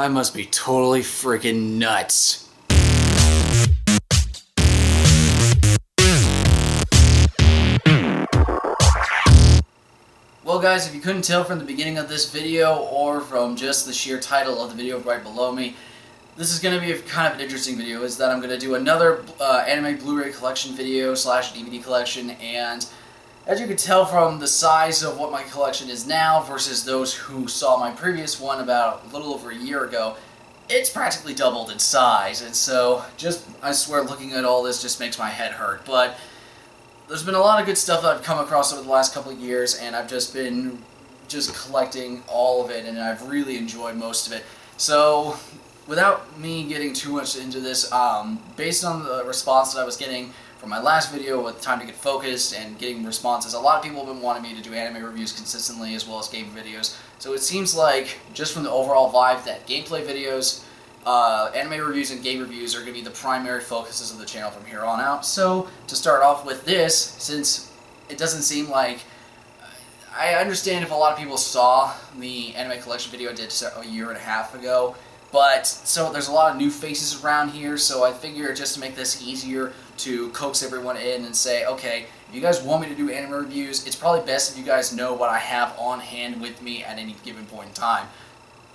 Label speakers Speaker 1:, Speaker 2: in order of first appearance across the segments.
Speaker 1: I must be totally freaking nuts. Well guys, if you couldn't tell from the beginning of this video or from just the sheer title of the video right below me, this is going to be a kind of an interesting video. Is that I'm going to do another anime Blu Ray Collection video slash DVD collection, and as you can tell from the size of what my collection is now versus those who saw my previous one about a little over a year ago, it's practically doubled in size. And so, I swear, looking at all this just makes my head hurt. But there's been a lot of good stuff that I've come across over the last couple of years, and I've just been collecting all of it, and I've really enjoyed most of it. So, without me getting too much into this, based on the response that I was getting from my last video with Time to Get Focused and getting responses, a lot of people have been wanting me to do anime reviews consistently as well as game videos. So it seems like, just from the overall vibe, that gameplay videos, anime reviews, and game reviews are going to be the primary focuses of the channel from here on out. So, to start off with this, since it doesn't seem like... I understand if a lot of people saw the anime collection video I did a year and a half ago, but so there's a lot of new faces around here, so I figure just to make this easier to coax everyone in and say, okay, if you guys want me to do anime reviews, it's probably best if you guys know what I have on hand with me at any given point in time,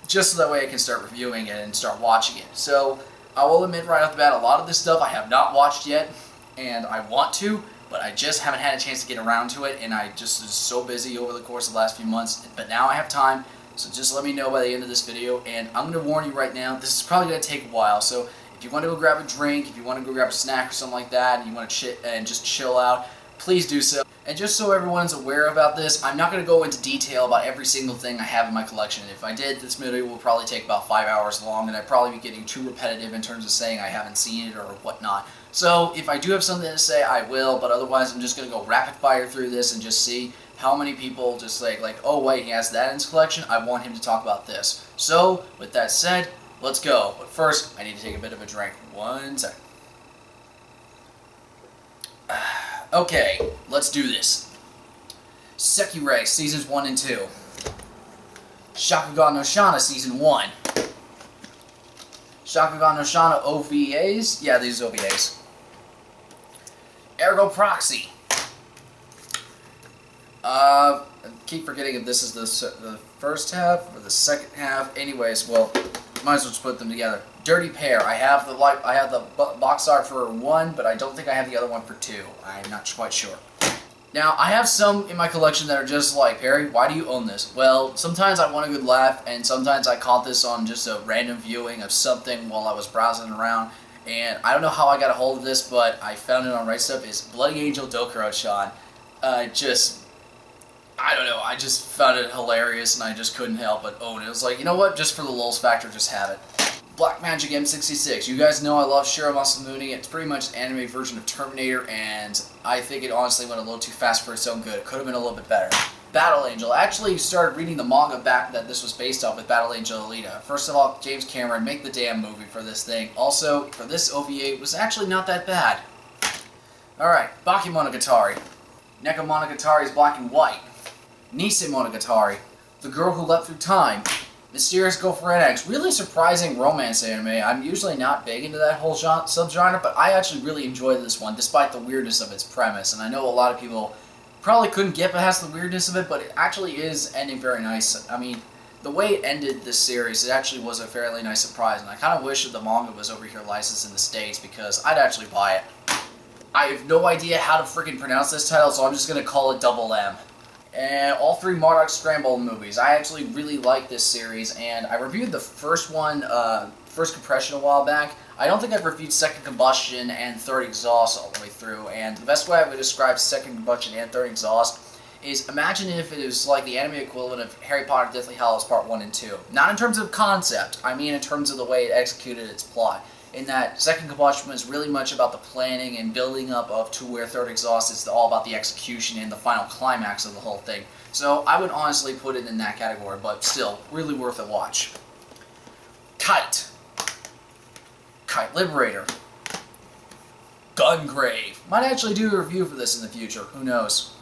Speaker 1: just so that way I can start reviewing it and start watching it. So I will admit right off the bat, a lot of this stuff I have not watched yet, and I want to, but I just haven't had a chance to get around to it, and I just was so busy over the course of the last few months, but now I have time. So just let me know by the end of this video, and I'm going to warn you right now, this is probably going to take a while, so if you want to go grab a drink, if you want to go grab a snack or something like that, and you want to just chill out, please do so. And just so everyone's aware about this, I'm not going to go into detail about every single thing I have in my collection. If I did, this video will probably take about 5 hours long, and I'd probably be getting too repetitive in terms of saying I haven't seen it or whatnot. So if I do have something to say, I will, but otherwise I'm just going to go rapid fire through this and just see how many people just say, like, oh wait, he has that in his collection, I want him to talk about this. So, with that said, let's go. But first, I need to take a bit of a drink. 1 second. Okay, let's do this. Sekirei, Seasons 1 and 2. Shakugan no Shana, Season 1. Shakugan no Shana OVAs? Yeah, these are OVAs. Ergo Proxy. I keep forgetting if this is the first half or the second half. Anyways, well, might as well just put them together. Dirty Pair. I have the box art for 1, but I don't think I have the other one for 2. I'm not quite sure. Now, I have some in my collection that are just like, Perry, why do you own this? Well, sometimes I want a good laugh, and sometimes I caught this on just a random viewing of something while I was browsing around, and I don't know how I got a hold of this, but I found it on Right Stuff. It's Bloody Angel Dokuro-chan. I don't know, I just found it hilarious, and I just couldn't help but own it. It was like, you know what, just for the lulz factor, just have it. Black Magic M66. You guys know I love Shiro Masamune. It's pretty much an anime version of Terminator, and I think it honestly went a little too fast for its own good. It could have been a little bit better. Battle Angel. I actually started reading the manga back that this was based off with Battle Angel Alita. First of all, James Cameron, make the damn movie for this thing. Also, for this OVA, it was actually not that bad. Alright, Bakemonogatari. Nekomonogatari's Black and White. Nisei Monogatari, The Girl Who Leapt Through Time, Mysterious Girlfriend X. Really surprising romance anime. I'm usually not big into that whole subgenre, but I actually really enjoyed this one, despite the weirdness of its premise. And I know a lot of people probably couldn't get past the weirdness of it, but it actually is ending very nice. I mean, the way it ended this series, it actually was a fairly nice surprise, and I kind of wish that the manga was over here licensed in the States, because I'd actually buy it. I have no idea how to freaking pronounce this title, so I'm just going to call it Double M. And all 3 Marduk Scramble movies. I actually really like this series, and I reviewed the first one, First Compression, a while back. I don't think I've reviewed Second Combustion and Third Exhaust all the way through, and the best way I would describe Second Combustion and Third Exhaust is, imagine if it was like the anime equivalent of Harry Potter Deathly Hallows Part 1 and 2. Not in terms of concept, I mean in terms of the way it executed its plot. In that Second Combustion was really much about the planning and building up of to where Third Exhaust is all about the execution and the final climax of the whole thing. So I would honestly put it in that category, but still, really worth a watch. Kite. Kite Liberator. Gungrave. Might actually do a review for this in the future, who knows.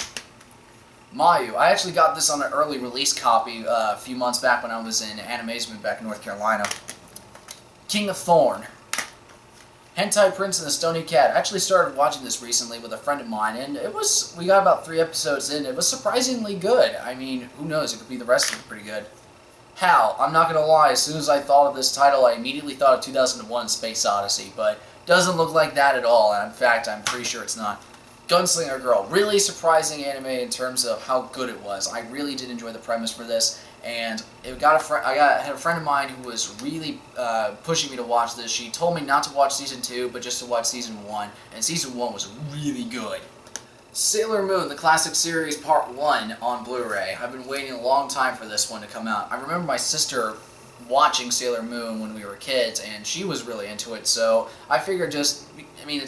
Speaker 1: Mayu. I actually got this on an early release copy a few months back when I was in Animazement back in North Carolina. King of Thorn. Hentai Prince and the Stony Cat. I actually started watching this recently with a friend of mine, and we got about 3 episodes in. It was surprisingly good. I mean, who knows, it could be the rest of it pretty good. Hal, I'm not going to lie, as soon as I thought of this title, I immediately thought of 2001 Space Odyssey, but doesn't look like that at all, and in fact, I'm pretty sure it's not. Gunslinger Girl, really surprising anime in terms of how good it was. I really did enjoy the premise for this, and I had a friend of mine who was really pushing me to watch this. She told me not to watch Season 2, but just to watch Season 1, and Season 1 was really good. Sailor Moon, the classic series, Part 1 on Blu-ray. I've been waiting a long time for this one to come out. I remember my sister watching Sailor Moon when we were kids, and she was really into it, so I figured it's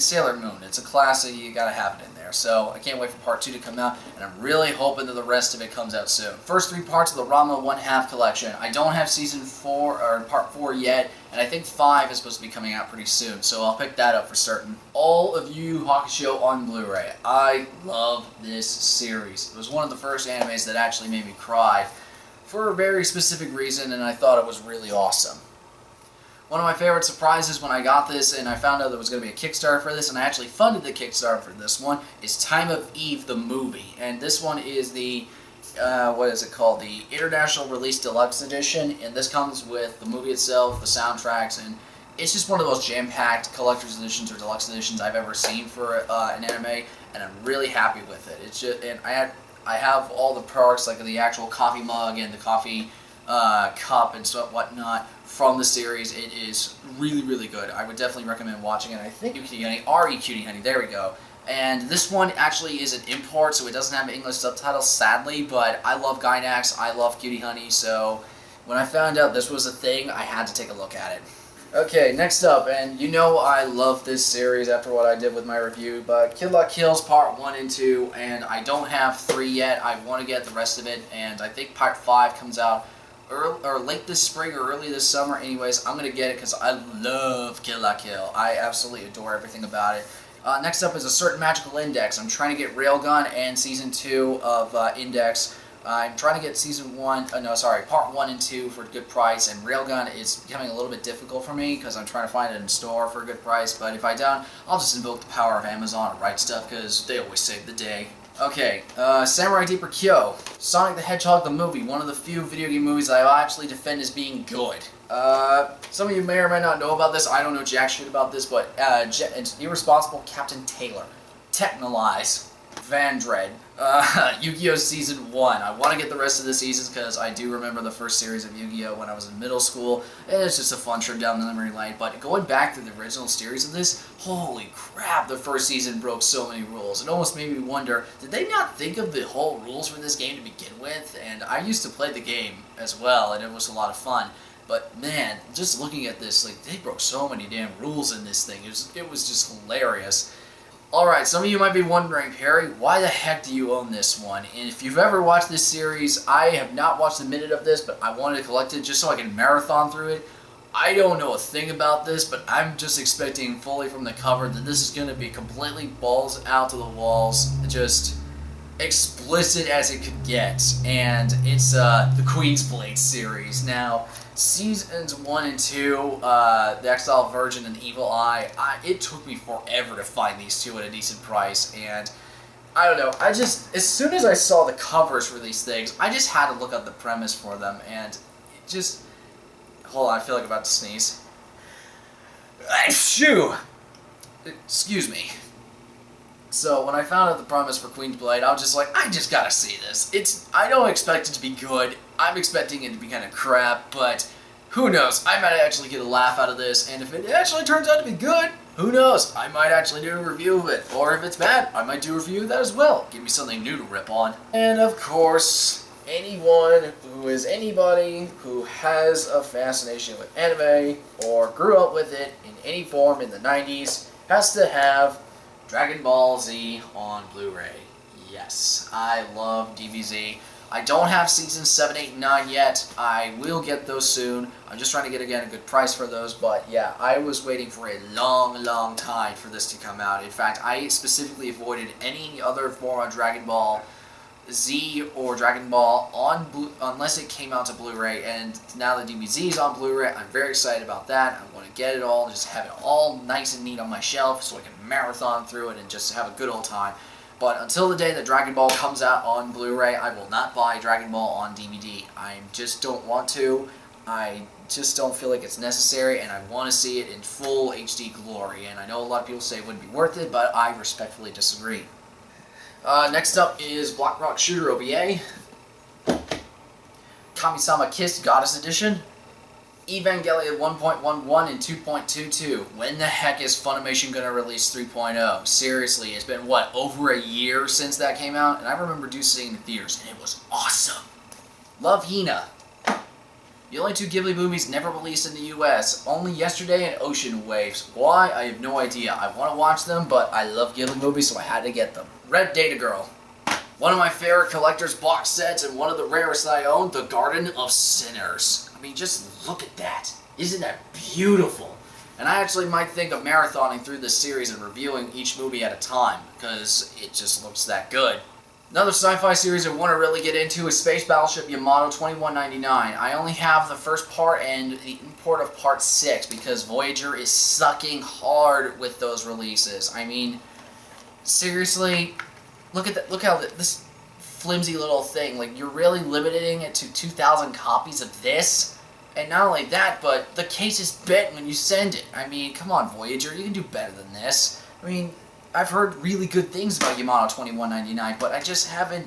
Speaker 1: Sailor Moon. It's a classic, you gotta have it in there. So I can't wait for Part 2 to come out, and I'm really hoping that the rest of it comes out soon. First 3 parts of the Rama 1/2 collection. I don't have Season 4, or Part 4 yet, and I think 5 is supposed to be coming out pretty soon, so I'll pick that up for certain. All of Yu Hakusho on Blu-ray. I love this series. It was one of the first animes that actually made me cry for a very specific reason, and I thought it was really awesome. One of my favorite surprises when I got this and I found out there was going to be a Kickstarter for this, and I actually funded the Kickstarter for this one, is Time of Eve, the movie. And this one is the, the International Release Deluxe Edition, and this comes with the movie itself, the soundtracks, and it's just one of the most jam-packed collector's editions or deluxe editions I've ever seen for an anime, and I'm really happy with it. It's just, and I have all the perks, like the actual coffee mug and the coffee cup and stuff, whatnot, from the series. It is really, really good. I would definitely recommend watching it. I think Cutie Honey, R.E. Cutie Honey, there we go. And this one actually is an import, so it doesn't have English subtitles, sadly, but I love Gainax, I love Cutie Honey, so when I found out this was a thing, I had to take a look at it. Okay, next up, and you know I love this series after what I did with my review, but Kill la Kill's Part 1 and 2, and I don't have 3 yet. I want to get the rest of it, and I think Part 5 comes out late this spring or early this summer. Anyways, I'm going to get it because I love Kill la Kill. I absolutely adore everything about it. Next up is A Certain Magical Index. I'm trying to get Railgun and Season 2 of Index. I'm trying to get Part 1 and 2 for a good price, and Railgun is becoming a little bit difficult for me because I'm trying to find it in store for a good price, but if I don't, I'll just invoke the power of Amazon and write stuff because they always save the day. Okay, Samurai Deeper Kyo, Sonic the Hedgehog the movie, one of the few video game movies that I actually defend as being good. Some of you may or may not know about this. I don't know jack shit about this, but Irresponsible Captain Taylor, Technolize, Vandred, Yu-Gi-Oh! Season 1. I want to get the rest of the seasons because I do remember the first series of Yu-Gi-Oh! When I was in middle school, and it's just a fun trip down the memory lane. But going back to the original series of this, holy crap, the first season broke so many rules. It almost made me wonder, did they not think of the whole rules for this game to begin with? And I used to play the game as well, and it was a lot of fun. But man, just looking at this, like, they broke so many damn rules in this thing. It was just hilarious. Alright, some of you might be wondering, Perry, why the heck do you own this one? And if you've ever watched this series, I have not watched a minute of this, but I wanted to collect it just so I can marathon through it. I don't know a thing about this, but I'm just expecting fully from the cover that this is going to be completely balls out to the walls, just explicit as it could get. And it's the Queen's Blade series. Now, Seasons 1 and 2, The Exile Virgin and Evil Eye, it took me forever to find these two at a decent price, and I don't know, as soon as I saw the covers for these things, I just had to look up the premise for them, and it just, hold on, I feel like I'm about to sneeze. Shoo! Excuse me. So, when I found out the premise for Queen's Blade, I was just like, I just gotta see this. I don't expect it to be good. I'm expecting it to be kind of crap, but who knows? I might actually get a laugh out of this, and if it actually turns out to be good, who knows? I might actually do a review of it. Or if it's bad, I might do a review of that as well. Give me something new to rip on. And of course, anybody who has a fascination with anime, or grew up with it in any form in the 90s, has to have Dragon Ball Z on Blu-ray. Yes, I love DBZ. I don't have Seasons 7, 8, and 9 yet. I will get those soon. I'm just trying to get, again, a good price for those, but yeah, I was waiting for a long, long time for this to come out. In fact, I specifically avoided any other form of Dragon Ball Z or Dragon Ball on unless it came out to Blu-ray, and now the DBZ is on Blu-ray. I'm very excited about that. I want to get it all, just have it all nice and neat on my shelf so I can marathon through it and just have a good old time. But until the day that Dragon Ball comes out on Blu-ray, I will not buy Dragon Ball on DVD. I just don't want to. I just don't feel like it's necessary, and I want to see it in full HD glory. And I know a lot of people say it wouldn't be worth it, but I respectfully disagree. Next up is Block Rock Shooter OVA, Kami-sama Kiss Goddess Edition, Evangelion 1.11 and 2.22. When the heck is Funimation going to release 3.0? Seriously, it's been, what, over a year since that came out? And I remember seeing it in the theaters, and it was awesome. Lovehina. The only two Ghibli movies never released in the US, Only Yesterday and Ocean Waves. Why? I have no idea. I want to watch them, but I love Ghibli movies, so I had to get them. Red Data Girl. One of my favorite collector's box sets and one of the rarest I own, The Garden of Sinners. I mean, just look at that. Isn't that beautiful? And I actually might think of marathoning through this series and reviewing each movie at a time, because it just looks that good. Another sci-fi series I want to really get into is Space Battleship Yamato 2199. I only have the first part and the import of part 6 because Voyager is sucking hard with those releases. I mean, seriously, look at that. Look how this flimsy little thing, like, you're really limiting it to 2,000 copies of this? And not only that, but the case is bent when you send it. I mean, come on, Voyager, you can do better than this. I mean, I've heard really good things about Yamato 2199, but I just haven't...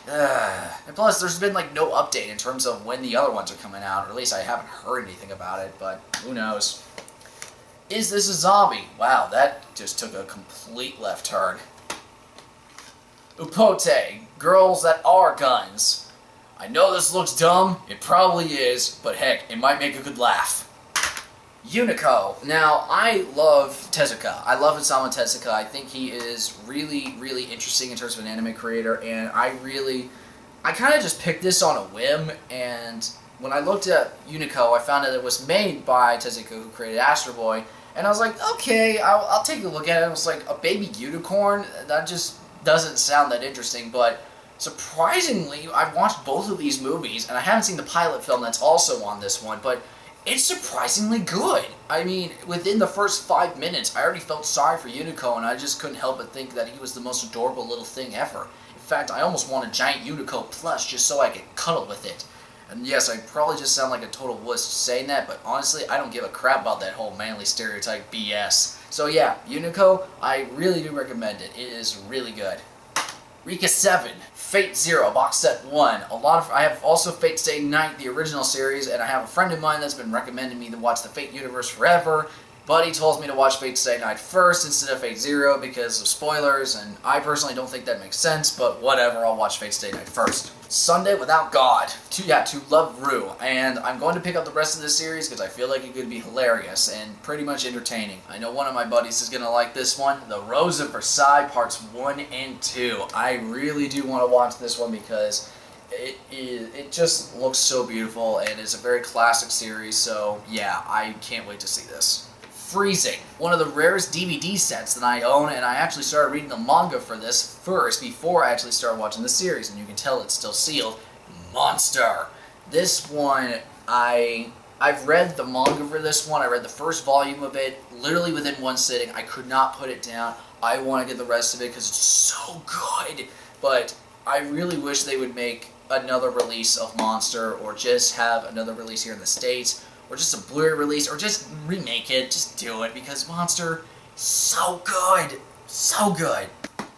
Speaker 1: And plus, there's been, like, no update in terms of when the other ones are coming out, or at least I haven't heard anything about it, but who knows. Is This a Zombie? Wow, that just took a complete left turn. Upote, Girls That Are Guns. I know this looks dumb, it probably is, but heck, it might make a good laugh. Unico. Now, I love Tezuka. I love Osamu Tezuka. I think he is really, really interesting in terms of an anime creator, and I kind of just picked this on a whim, and when I looked at Unico, I found that it was made by Tezuka, who created Astro Boy, and I was like, okay, I'll take a look at it. It was like a baby unicorn. That just doesn't sound that interesting, but surprisingly, I've watched both of these movies, and I haven't seen the pilot film that's also on this one, but it's surprisingly good. I mean, within the first 5 minutes, I already felt sorry for Unico, and I just couldn't help but think that he was the most adorable little thing ever. In fact, I almost want a giant Unico plush just so I could cuddle with it. And yes, I probably just sound like a total wuss saying that, but honestly, I don't give a crap about that whole manly stereotype BS. So yeah, Unico, I really do recommend it. It is really good. Eureka 7, FateZero, Box Set 1. I have also Fate Stay Night, the original series, and I have a friend of mine that's been recommending me to watch the Fate universe forever, but he told me to watch Fate Stay Night first instead of FateZero because of spoilers, and I personally don't think that makes sense, but whatever, I'll watch Fate Stay Night first. Sunday Without God, To Love Ru, and I'm going to pick up the rest of this series because I feel like it could be hilarious and pretty much entertaining. I know one of my buddies is going to like this one, The Rose of Versailles Parts 1 and 2. I really do want to watch this one because it just looks so beautiful and it's a very classic series, so yeah, I can't wait to see this. Freezing, one of the rarest DVD sets that I own, and I actually started reading the manga for this first before I actually started watching the series, and you can tell it's still sealed. Monster. This one, I've read the manga for this one. I read the first volume of it literally within one sitting. I could not put it down. I want to get the rest of it because it's so good, but I really wish they would make another release of Monster, or just have another release here in the States, or just a Blu-ray release, or just remake it. Just do it, because Monster, so good. So good.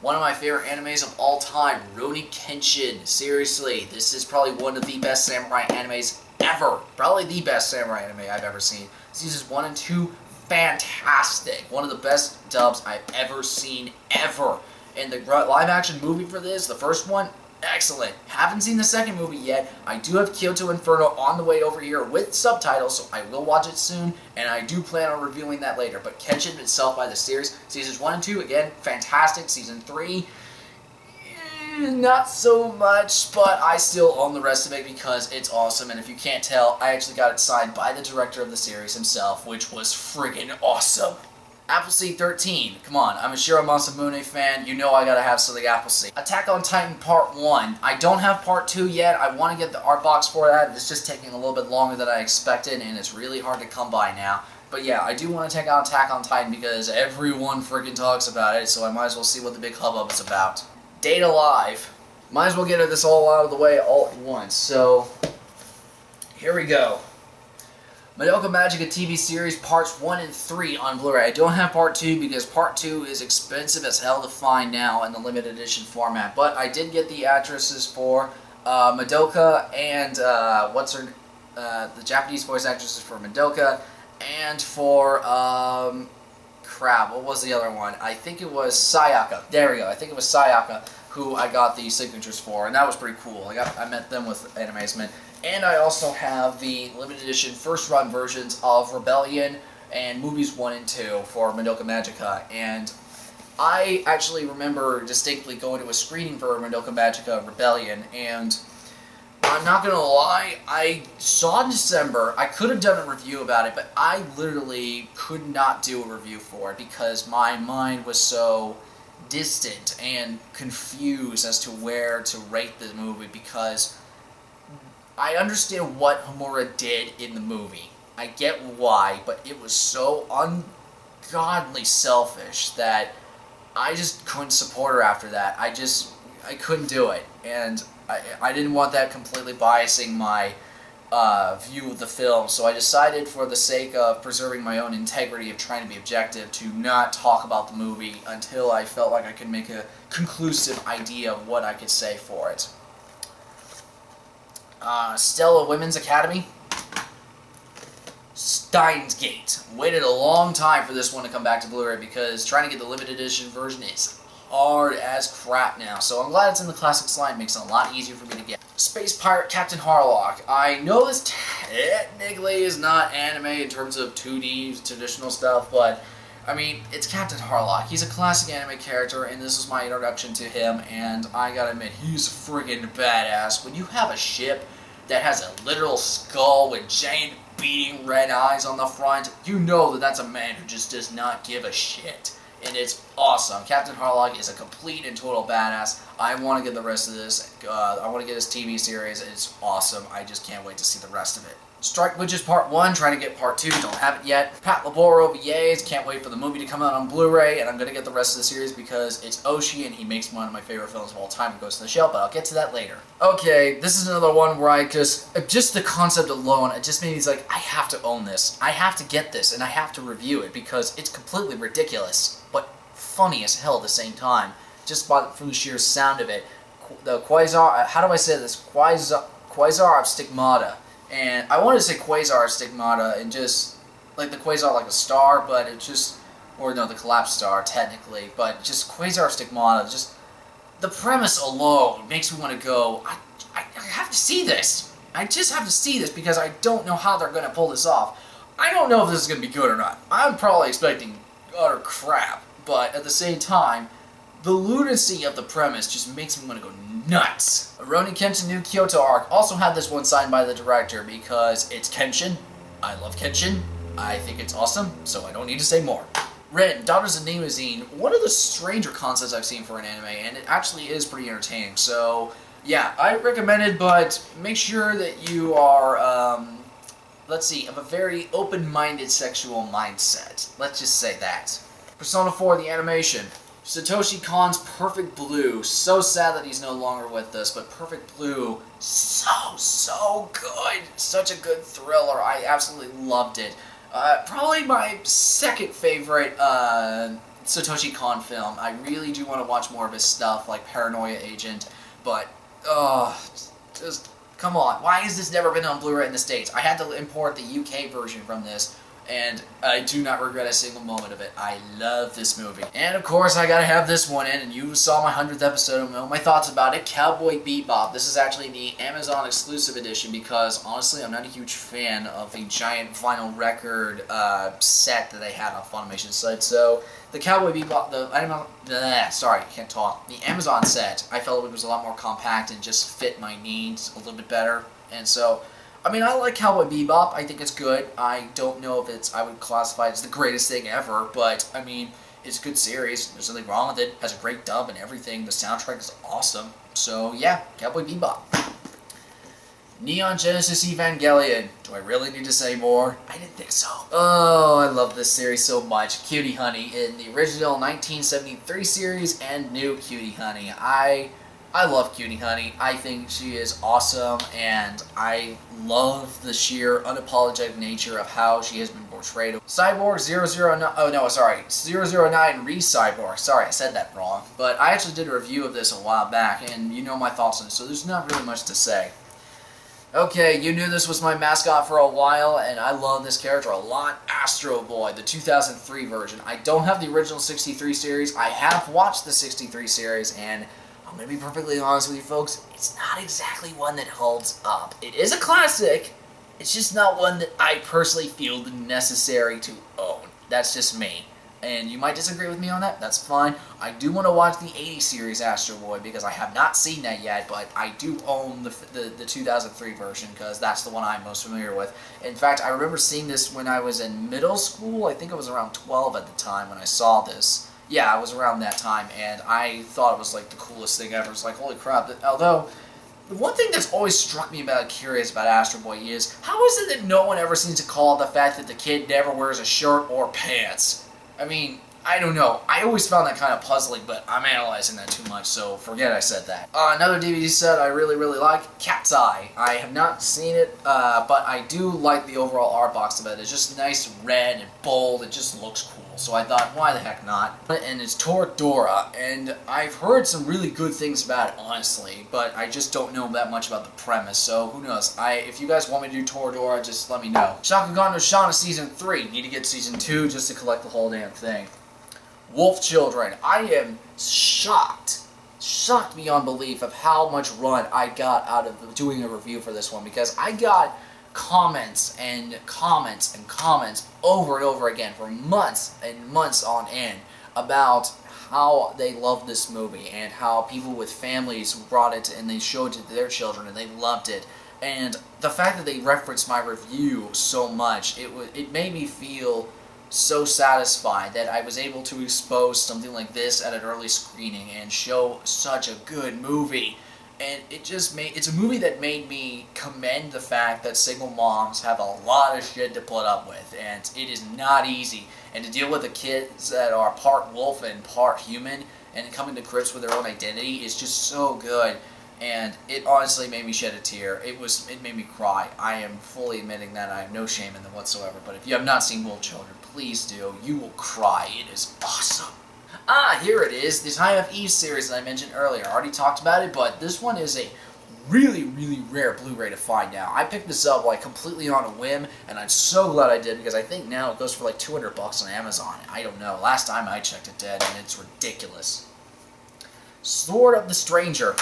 Speaker 1: One of my favorite animes of all time, Rurouni Kenshin. Seriously, this is probably one of the best samurai animes ever. Probably the best samurai anime I've ever seen. Seasons 1 and 2, fantastic. One of the best dubs I've ever seen, ever. And the live-action movie for this, the first one, excellent. Haven't seen the second movie yet. I do have Kyoto Inferno on the way over here with subtitles, so I will watch it soon, and I do plan on reviewing that later. But Kenshin itself by the series, Seasons 1 and 2, again, fantastic. Season 3, not so much, but I still own the rest of it because it's awesome, and if you can't tell, I actually got it signed by the director of the series himself, which was friggin' awesome. Appleseed 13. Come on, I'm a Shiro Masamune fan. You know I gotta have something Appleseed. Attack on Titan Part 1. I don't have Part 2 yet. I want to get the art box for that. It's just taking a little bit longer than I expected, and it's really hard to come by now. But yeah, I do want to check out Attack on Titan because everyone freaking talks about it, so I might as well see what the big hubbub is about. Date Alive. Might as well get this all out of the way all at once. So, here we go. Madoka Magica TV series parts 1 and 3 on Blu-ray. I don't have part 2 because part 2 is expensive as hell to find now in the limited edition format. But I did get the actresses for Madoka and the Japanese voice actresses for Madoka and for crap, what was the other one? I think it was Sayaka. There we go. I think it was Sayaka who I got the signatures for, and that was pretty cool. I met them with Animazement. And I also have the limited edition first run versions of Rebellion and movies 1 and 2 for Madoka Magica. And I actually remember distinctly going to a screening for Madoka Magica Rebellion, and I'm not gonna lie, I saw it in December. I could have done a review about it, but I literally could not do a review for it because my mind was so distant and confused as to where to rate the movie, because I understand what Homura did in the movie. I get why, but it was so ungodly selfish that I just couldn't support her after that. I couldn't do it, and I didn't want that completely biasing my view of the film, so I decided, for the sake of preserving my own integrity of trying to be objective, to not talk about the movie until I felt like I could make a conclusive idea of what I could say for it. Stella Women's Academy. Steins Gate. Waited a long time for this one to come back to Blu-ray because trying to get the limited edition version is hard as crap now. So I'm glad it's in the classics line. It makes it a lot easier for me to get. Space Pirate Captain Harlock. I know this technically is not anime in terms of 2D traditional stuff, but I mean, it's Captain Harlock. He's a classic anime character, and this is my introduction to him, and I gotta admit, he's friggin' badass. When you have a ship that has a literal skull with giant beating red eyes on the front, you know that that's a man who just does not give a shit. And it's awesome. Captain Harlock is a complete and total badass. I want to get the rest of this. I want to get his TV series. It's awesome. I just can't wait to see the rest of it. Strike Witches Part 1, trying to get Part 2, don't have it yet. Pat Laboro OVAs, can't wait for the movie to come out on Blu-ray, and I'm going to get the rest of the series because it's Oshii and he makes one of my favorite films of all time, It Goes to the Shell, but I'll get to that later. Okay, this is another one where I just the concept alone, it just made me like, I have to own this. I have to get this, and I have to review it because it's completely ridiculous, but funny as hell at the same time, just from the sheer sound of it. The Quasar, how do I say this? Quasar of Stigmata. And I wanted to say Quasar Stigmata, and just, like the Quasar like a star, but it just, or no, the collapsed star, technically, but just Quasar Stigmata, just, the premise alone makes me want to go, I have to see this. I just have to see this because I don't know how they're going to pull this off. I don't know if this is going to be good or not. I'm probably expecting utter crap, but at the same time, the lunacy of the premise just makes me want to go nuts. Rurouni Kenshin New Kyoto Arc also had this one signed by the director because it's Kenshin. I love Kenshin. I think it's awesome, so I don't need to say more. Ren, Daughters of Nemosyne, one of the stranger concepts I've seen for an anime, and it actually is pretty entertaining. So, yeah, I recommend it, but make sure that you are, let's see, of a very open-minded sexual mindset. Let's just say that. Persona 4, the animation. Satoshi Kon's Perfect Blue. So sad that he's no longer with us, but Perfect Blue, so good. Such a good thriller. I absolutely loved it. Probably my second favorite Satoshi Kon film. I really do want to watch more of his stuff, like Paranoia Agent, but, just, come on. Why has this never been on Blu-ray in the States? I had to import the UK version from this, and I do not regret a single moment of it. I love this movie. And of course, I gotta have this one in, and you saw my 100th episode and know my thoughts about it. Cowboy Bebop. This is actually the Amazon exclusive edition because, honestly, I'm not a huge fan of the giant vinyl record set that they had on Funimation's site. So, the Cowboy Bebop, the Amazon set, I felt it was a lot more compact and just fit my needs a little bit better. And so, I mean, I like Cowboy Bebop. I think it's good. I don't know if I would classify it as the greatest thing ever, but, I mean, it's a good series. There's nothing wrong with it. It has a great dub and everything. The soundtrack is awesome. So, yeah, Cowboy Bebop. Neon Genesis Evangelion. Do I really need to say more? I didn't think so. Oh, I love this series so much. Cutie Honey in the original 1973 series and new Cutie Honey. I love Cutie Honey. I think she is awesome, and I love the sheer unapologetic nature of how she has been portrayed. Cyborg 009, oh no, sorry, 009 Re-Cyborg. Sorry, I said that wrong. But I actually did a review of this a while back, and you know my thoughts on it, so there's not really much to say. Okay, you knew this was my mascot for a while, and I love this character a lot. Astro Boy, the 2003 version. I don't have the original 63 series. I have watched the 63 series, and I'm going to be perfectly honest with you folks, it's not exactly one that holds up. It is a classic, it's just not one that I personally feel necessary to own. That's just me. And you might disagree with me on that, that's fine. I do want to watch the 80 series Astro Boy because I have not seen that yet, but I do own the 2003 version because that's the one I'm most familiar with. In fact, I remember seeing this when I was in middle school. I think I was around 12 at the time when I saw this. Yeah, I was around that time, and I thought it was like the coolest thing ever. It's like, holy crap. Although, the one thing that's always struck me curious about Astro Boy is, how is it that no one ever seems to call it the fact that the kid never wears a shirt or pants? I mean, I don't know. I always found that kind of puzzling, but I'm analyzing that too much, so forget I said that. Another DVD set I really, really like, Cat's Eye. I have not seen it, but I do like the overall art box of it. It's just nice, red, and bold. It just looks cool. So I thought, why the heck not? And it's Toradora, and I've heard some really good things about it, honestly, but I just don't know that much about the premise, so who knows. If you guys want me to do Toradora, just let me know. Shakugan no Shana Season 3. Need to get Season 2 just to collect the whole damn thing. Wolf Children. I am shocked beyond belief of how much run I got out of doing a review for this one, because I got comments and comments and comments over and over again for months and months on end about how they love this movie and how people with families brought it and they showed it to their children and they loved it. And the fact that they referenced my review so much, it made me feel so satisfied that I was able to expose something like this at an early screening and show such a good movie. And it's a movie that made me commend the fact that single moms have a lot of shit to put up with, and it is not easy. And to deal with the kids that are part wolf and part human and coming to grips with their own identity is just so good. And it honestly made me shed a tear. It made me cry. I am fully admitting that. I have no shame in them whatsoever. But if you have not seen Wolf Children, please do. You will cry. It is awesome. Here it is. The Time of Eve series that I mentioned earlier. I already talked about it, but this one is a really, really rare Blu-ray to find now. I picked this up like completely on a whim, and I'm so glad I did because I think now it goes for like $200 on Amazon. I don't know. Last time I checked it did, and it's ridiculous. Sword of the Stranger.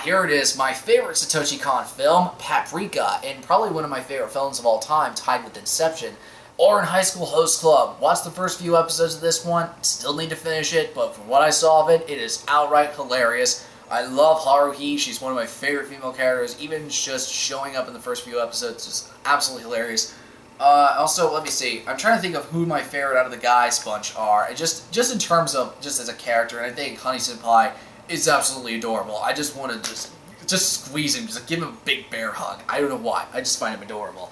Speaker 1: Here it is, my favorite Satoshi Kon film, Paprika, and probably one of my favorite films of all time, tied with Inception. Or in High School Host Club. Watched the first few episodes of this one, still need to finish it, but from what I saw of it, it is outright hilarious. I love Haruhi, she's one of my favorite female characters, even just showing up in the first few episodes is absolutely hilarious. Also, let me see, I'm trying to think of who my favorite out of the guys bunch are, and just in terms of, just as a character, and I think Honey Senpai is absolutely adorable. I just want to just squeeze him, just give him a big bear hug. I don't know why, I just find him adorable.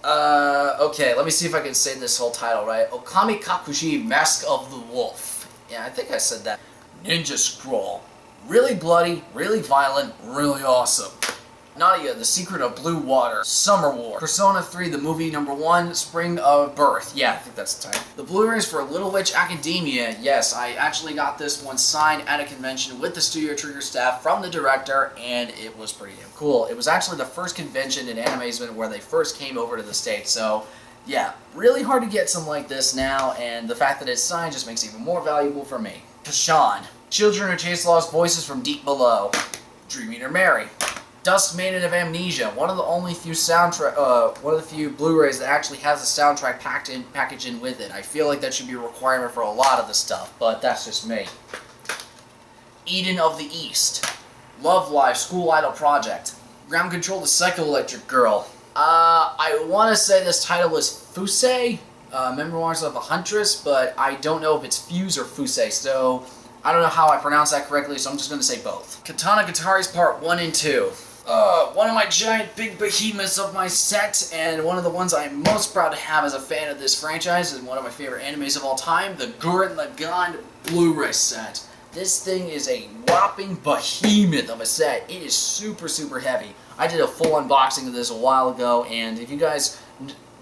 Speaker 1: Okay, let me see if I can say this whole title right. Okami Kakushi, Mask of the Wolf. Yeah, I think I said that. Ninja Scroll. Really bloody, really violent, really awesome. Nadia, The Secret of Blue Water. Summer War. Persona 3, the movie #1, Spring of Birth. Yeah, I think that's the title. The Blu-rays for Little Witch Academia. Yes, I actually got this one signed at a convention with the Studio Trigger staff from the director, and it was pretty damn cool. It was actually the first convention in Animazement where they first came over to the States, so yeah, really hard to get something like this now, and the fact that it's signed just makes it even more valuable for me. Kashan. Children Who Chase Lost Voices from Deep Below. Dream Eater Mary. Dusk Maiden of Amnesia, one of the few Blu-rays that actually has the soundtrack packaged in with it. I feel like that should be a requirement for a lot of the stuff, but that's just me. Eden of the East, Love Live School Idol Project, Ground Control the Psychoelectric Girl. I want to say this title is Fusei, Memoirs of a Huntress, but I don't know if it's Fuse or Fusei, so I don't know how I pronounce that correctly, so I'm just going to say both. Katanagataris Part 1 and 2. One of my giant big behemoths of my set, and one of the ones I'm most proud to have as a fan of this franchise, and one of my favorite animes of all time, the Gurren Lagann Blu-ray set. This thing is a whopping behemoth of a set. It is super, super heavy. I did a full unboxing of this a while ago, and if you guys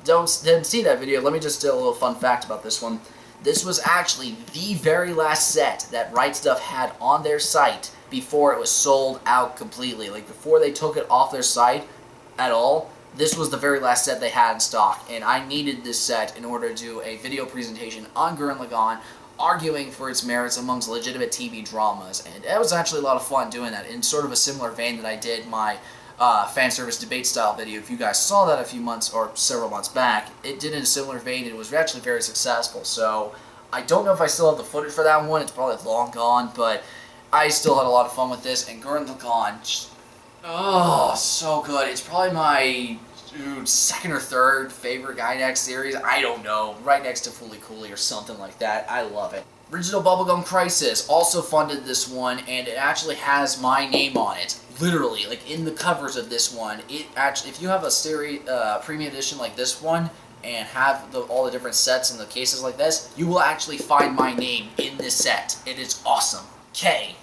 Speaker 1: didn't see that video, let me just tell a little fun fact about this one. This was actually the very last set that Right Stuf had on their site before it was sold out completely. Like, before they took it off their site at all, this was the very last set they had in stock, and I needed this set in order to do a video presentation on Gurren Lagann, arguing for its merits amongst legitimate TV dramas, and it was actually a lot of fun doing that in sort of a similar vein that I did my fan service debate style video. If you guys saw that a few months or several months back, it did in a similar vein, and it was actually very successful. So I don't know if I still have the footage for that one. It's probably long gone, but I still had a lot of fun with this, and Gurren Lagann, oh, so good. It's probably my second or third favorite Gainax series. I don't know, right next to Fooly Cooly or something like that. I love it. Original Bubblegum Crisis also funded this one, and it actually has my name on it. Literally, like in the covers of this one. It actually, if you have a series premium edition like this one and have all the different sets and the cases like this, you will actually find my name in this set. It is awesome. Okay.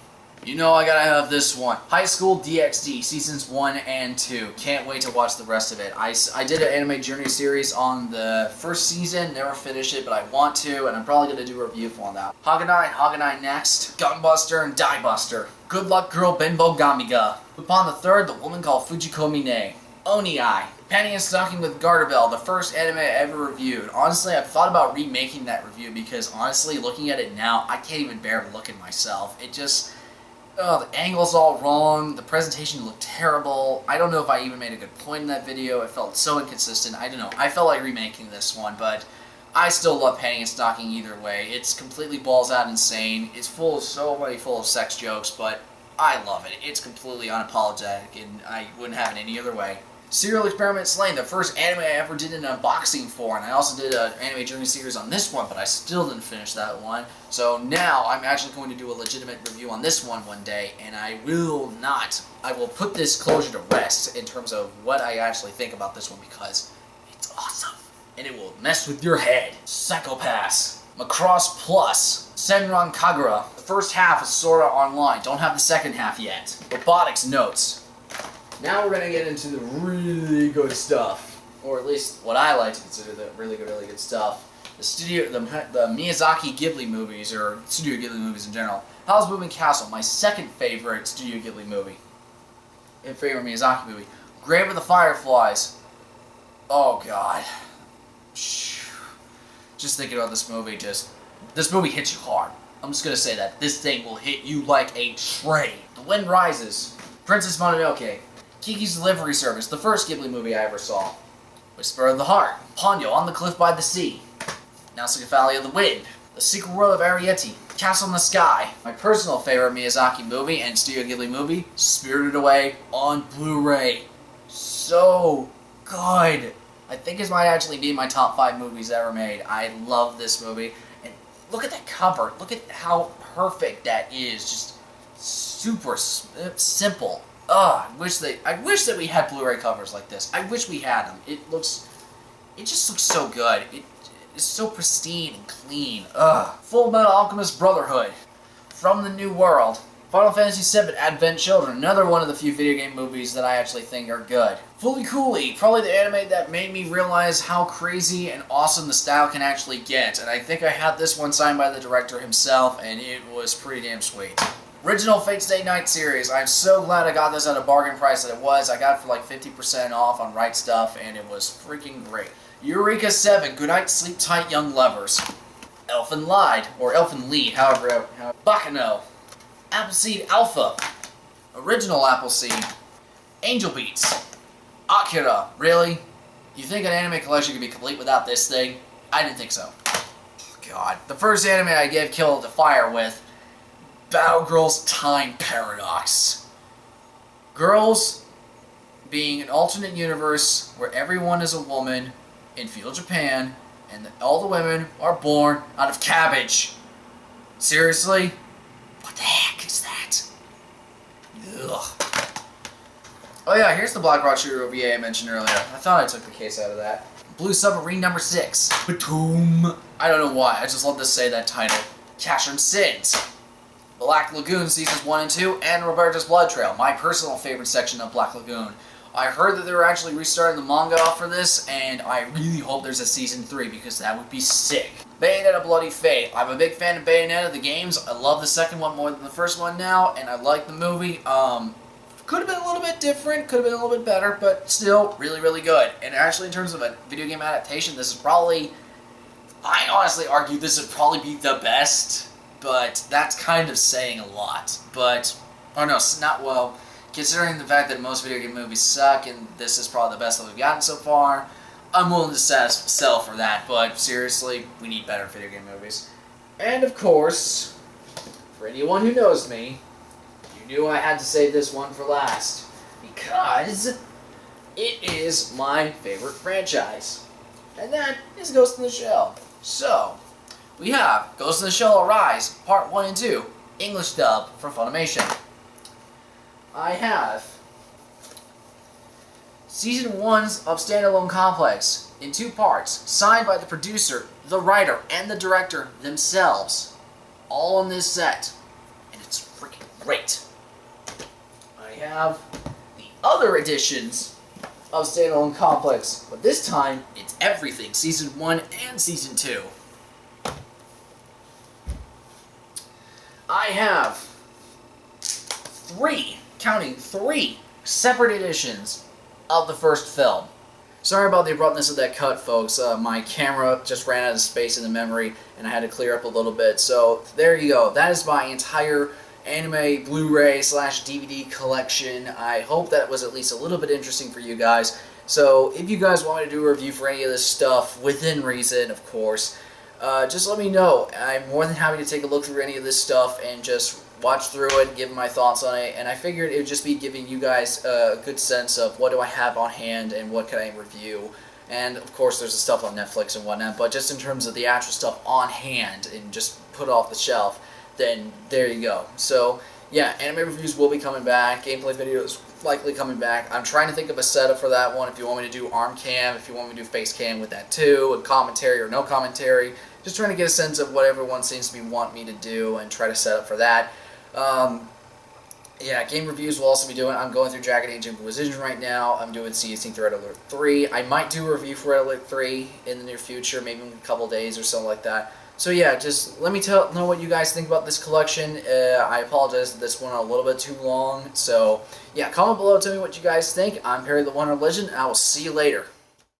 Speaker 1: You know I gotta have this one. High School DxD, Seasons 1 and 2. Can't wait to watch the rest of it. I did an anime journey series on the first season, never finished it, but I want to, and I'm probably going to do a review on that. Haganai Next, Gunbuster, and Diebuster. Good Luck Girl Benbo Gamiga. Upon the third, The Woman Called Fujiko Mine. Oni-Eye. Panty and Stocking with Garterbell, the first anime I ever reviewed. Honestly, I've thought about remaking that review because, honestly, looking at it now, I can't even bear to look at myself. It just... oh, the angle's all wrong, the presentation looked terrible. I don't know if I even made a good point in that video. It felt so inconsistent. I don't know. I felt like remaking this one, but I still love Panty and Stocking either way. It's completely balls out insane. It's full of sex jokes, but I love it. It's completely unapologetic, and I wouldn't have it any other way. Serial Experiment Slain, the first anime I ever did an unboxing for, and I also did an anime journey series on this one, but I still didn't finish that one. So now I'm actually going to do a legitimate review on this one day, and I will put this closure to rest in terms of what I actually think about this one, because it's awesome, and it will mess with your head. Psychopaths, Macross Plus, Senran Kagura. The first half is sorta online, don't have the second half yet. Robotics Notes. Now we're going to get into the really good stuff, or at least what I like to consider the really good stuff. The Miyazaki Ghibli movies, or Studio Ghibli movies in general. Howl's Moving Castle, my second favorite Studio Ghibli movie. And favorite Miyazaki movie. Grave of the Fireflies. Oh god. Just thinking about this movie, this movie hits you hard. I'm just going to say that. This thing will hit you like a train. The Wind Rises. Princess Mononoke. Kiki's Delivery Service, the first Ghibli movie I ever saw. Whisper of the Heart, Ponyo on the Cliff by the Sea, Nausicaa of the Wind, The Secret World of Arrietty, Castle in the Sky, my personal favorite Miyazaki movie and Studio Ghibli movie, Spirited Away on Blu-ray. So good. I think it might actually be my top 5 movies ever made. I love this movie. And look at that cover. Look at how perfect that is. Just super simple. I wish that we had Blu-ray covers like this. I wish we had them. It just looks so good. It's so pristine and clean. Full Metal Alchemist Brotherhood. From the New World. Final Fantasy VII Advent Children. Another one of the few video game movies that I actually think are good. Fooly Cooly. Probably the anime that made me realize how crazy and awesome the style can actually get. And I think I had this one signed by the director himself, and it was pretty damn sweet. Original Fate Stay Night series. I'm so glad I got this at a bargain price that it was. I got it for like 50% off on Right Stuf, and it was freaking great. Eureka 7, Goodnight Sleep Tight Young Lovers. Elfen Lied, or Elfen Lied, however. Baccano. Appleseed Alpha. Original Appleseed. Angel Beats. Akira. Really? You think an anime collection could be complete without this thing? I didn't think so. God. The first anime I gave Kill to Fire with, Battle Girls Time Paradox. Girls, being an alternate universe where everyone is a woman in feudal Japan, and all the women are born out of cabbage. Seriously? What the heck is that? Ugh. Oh yeah, here's the Black Rock Shooter OVA I mentioned earlier. I thought I took the case out of that. Blue Submarine number 6. Batum. I don't know why, I just love to say that title. Cashern Sins. Black Lagoon Seasons 1 and 2, and Roberta's Blood Trail, my personal favorite section of Black Lagoon. I heard that they were actually restarting the manga off for this, and I really hope there's a Season 3, because that would be sick. Bayonetta Bloody Fate. I'm a big fan of Bayonetta, the games. I love the second one more than the first one now, and I like the movie. Could have been a little bit different, could have been a little bit better, but still really, really good. And actually, in terms of a video game adaptation, this is probably... I honestly argue this would probably be the best, but that's kind of saying a lot. But, oh no, not well. Considering the fact that most video game movies suck, and this is probably the best that we've gotten so far, I'm willing to sell for that, but seriously, we need better video game movies. And of course, for anyone who knows me, you knew I had to save this one for last, because it is my favorite franchise, and that is Ghost in the Shell. So, we have Ghost in the Shell Arise, Part 1 and 2, English dub for Funimation. I have Season 1's of Standalone Complex in 2 parts, signed by the producer, the writer, and the director themselves, all on this set, and it's freaking great. I have the other editions of Standalone Complex, but this time it's everything, Season 1 and Season 2. I have 3 separate editions of the first film. Sorry about the abruptness of that cut, folks. My camera just ran out of space in the memory, and I had to clear up a little bit. So, there you go. That is my entire anime Blu-ray/DVD collection. I hope that was at least a little bit interesting for you guys. So, if you guys want me to do a review for any of this stuff, within reason, of course, just let me know. I'm more than happy to take a look through any of this stuff and just watch through it and give my thoughts on it, and I figured it would just be giving you guys a good sense of what do I have on hand and what can I review. And of course there's the stuff on Netflix and whatnot, but just in terms of the actual stuff on hand and just put off the shelf, then there you go. So yeah, anime reviews will be coming back, gameplay videos likely coming back. I'm trying to think of a setup for that one, if you want me to do arm cam, if you want me to do face cam with that too, and commentary or no commentary. Just trying to get a sense of what everyone seems to be wanting me to do and try to set up for that. Yeah, game reviews will also be doing. I'm going through Dragon Age Inquisition right now. I'm doing CST Red Alert 3. I might do a review for Red Alert 3 in the near future, maybe in a couple days or something like that. So yeah, just let me know what you guys think about this collection. I apologize that this went a little bit too long. So yeah, comment below, tell me what you guys think. I'm Perry the Wonder Legend, and I will see you later.